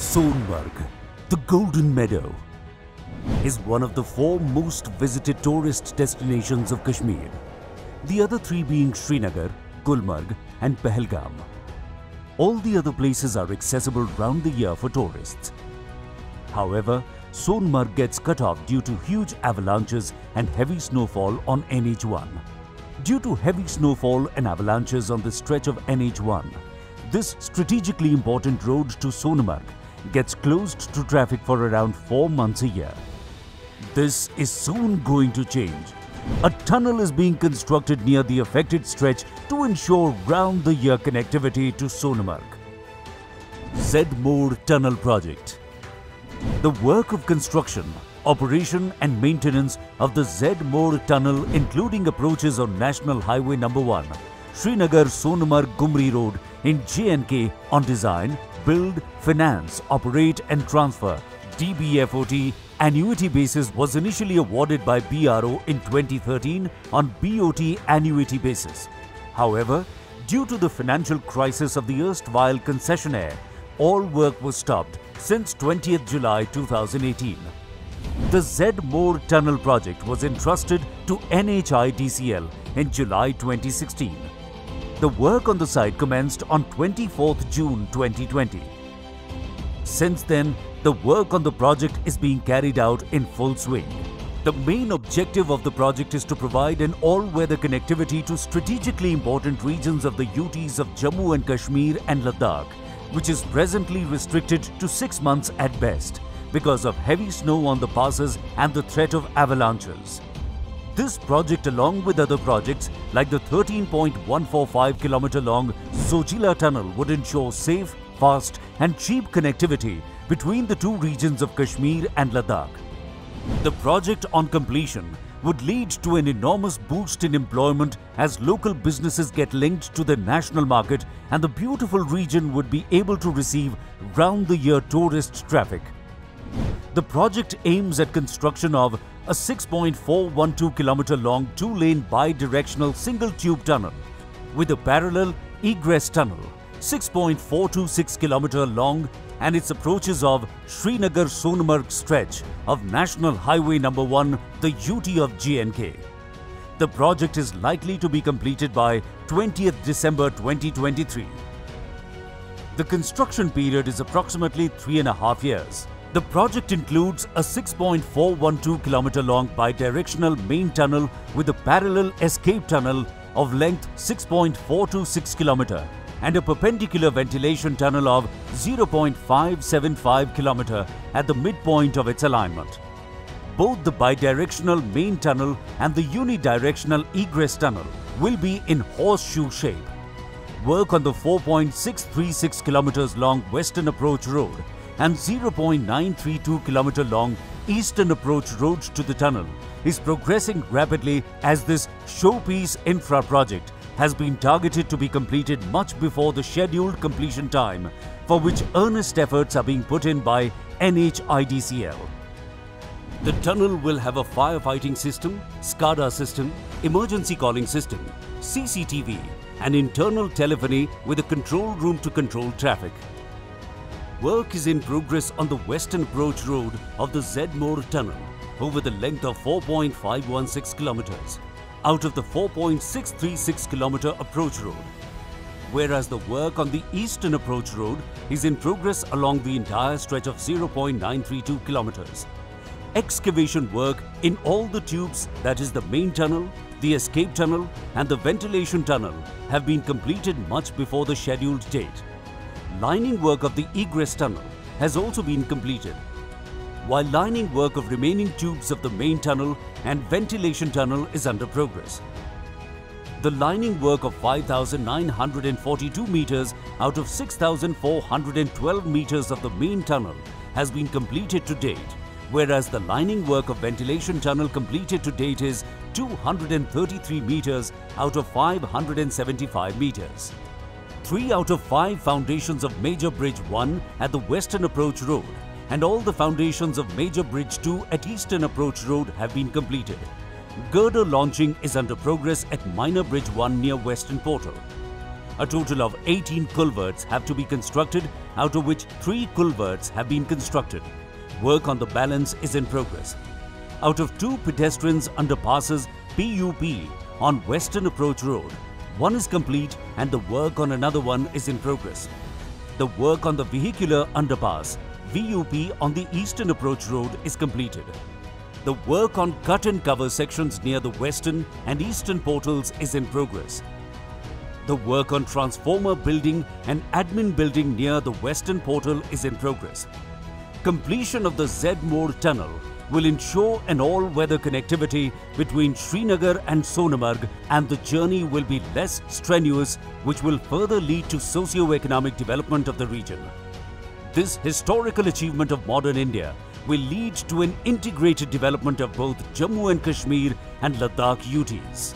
Sonamarg, the Golden Meadow, is one of the 4 most visited tourist destinations of Kashmir, the other 3 being Srinagar, Gulmarg and Pahalgam. All the other places are accessible round the year for tourists. However, Sonamarg gets cut off due to huge avalanches and heavy snowfall on NH1. Due to heavy snowfall and avalanches on the stretch of NH1, this strategically important road to Sonamarg gets closed to traffic for around 4 months a year. This is soon going to change. A tunnel is being constructed near the affected stretch to ensure round-the-year connectivity to Sonamarg. Z-Morh Tunnel Project. The work of construction, operation and maintenance of the Z-Morh Tunnel, including approaches on National Highway No. 1, Srinagar-Sonamarg-Gumri Road in J&K on design, build, finance, operate and transfer (DBFOT) annuity basis was initially awarded by BRO in 2013 on BOT annuity basis. However, due to the financial crisis of the erstwhile concessionaire, all work was stopped since 20th July 2018. The Z-Morh Tunnel project was entrusted to NHIDCL in July 2016. The work on the site commenced on 24th June 2020. Since then, the work on the project is being carried out in full swing. The main objective of the project is to provide an all-weather connectivity to strategically important regions of the UTs of Jammu and Kashmir and Ladakh, which is presently restricted to 6 months at best because of heavy snow on the passes and the threat of avalanches. This project, along with other projects like the 13.145 km long Zojila tunnel, would ensure safe, fast and cheap connectivity between the 2 regions of Kashmir and Ladakh. The project on completion would lead to an enormous boost in employment as local businesses get linked to the national market, and the beautiful region would be able to receive round-the-year tourist traffic. The project aims at construction of a 6.412 km long 2-lane bi-directional single-tube tunnel with a parallel egress tunnel, 6.426 km long, and its approaches of Srinagar-Sonamarg stretch of National Highway No. 1, the UT of J&K. The project is likely to be completed by 20th December 2023. The construction period is approximately 3.5 years. The project includes a 6.412 km long bi-directional main tunnel with a parallel escape tunnel of length 6.426 km and a perpendicular ventilation tunnel of 0.575 km at the midpoint of its alignment. Both the bidirectional main tunnel and the unidirectional egress tunnel will be in horseshoe shape. Work on the 4.636 km long Western Approach Road and 0.932 km long Eastern Approach Road to the tunnel is progressing rapidly, as this showpiece infra project has been targeted to be completed much before the scheduled completion time, for which earnest efforts are being put in by NHIDCL. The tunnel will have a firefighting system, SCADA system, emergency calling system, CCTV and internal telephony with a control room to control traffic. Work is in progress on the Western Approach Road of the Z-Morh Tunnel over the length of 4.516 km out of the 4.636 km approach road, whereas the work on the Eastern Approach Road is in progress along the entire stretch of 0.932 km. Excavation work in all the tubes, that is the main tunnel, the escape tunnel and the ventilation tunnel, have been completed much before the scheduled date. Lining work of the egress tunnel has also been completed, while lining work of remaining tubes of the main tunnel and ventilation tunnel is under progress. The lining work of 5,942 meters out of 6,412 meters of the main tunnel has been completed to date, whereas the lining work of ventilation tunnel completed to date is 233 meters out of 575 meters. 3 out of 5 foundations of Major Bridge 1 at the Western Approach Road and all the foundations of Major Bridge 2 at Eastern Approach Road have been completed. Girder launching is under progress at Minor Bridge 1 near Western Portal. A total of 18 culverts have to be constructed, out of which 3 culverts have been constructed. Work on the balance is in progress. Out of 2 pedestrian underpasses PUP on Western Approach Road, one is complete and the work on another one is in progress. The work on the vehicular underpass VUP on the Eastern Approach Road is completed. The work on cut and cover sections near the Western and Eastern portals is in progress. The work on transformer building and admin building near the Western portal is in progress. Completion of the Z-Morh Tunnel will ensure an all-weather connectivity between Srinagar and Sonamarg, and the journey will be less strenuous, which will further lead to socio-economic development of the region. This historical achievement of modern India will lead to an integrated development of both Jammu and Kashmir and Ladakh UTs.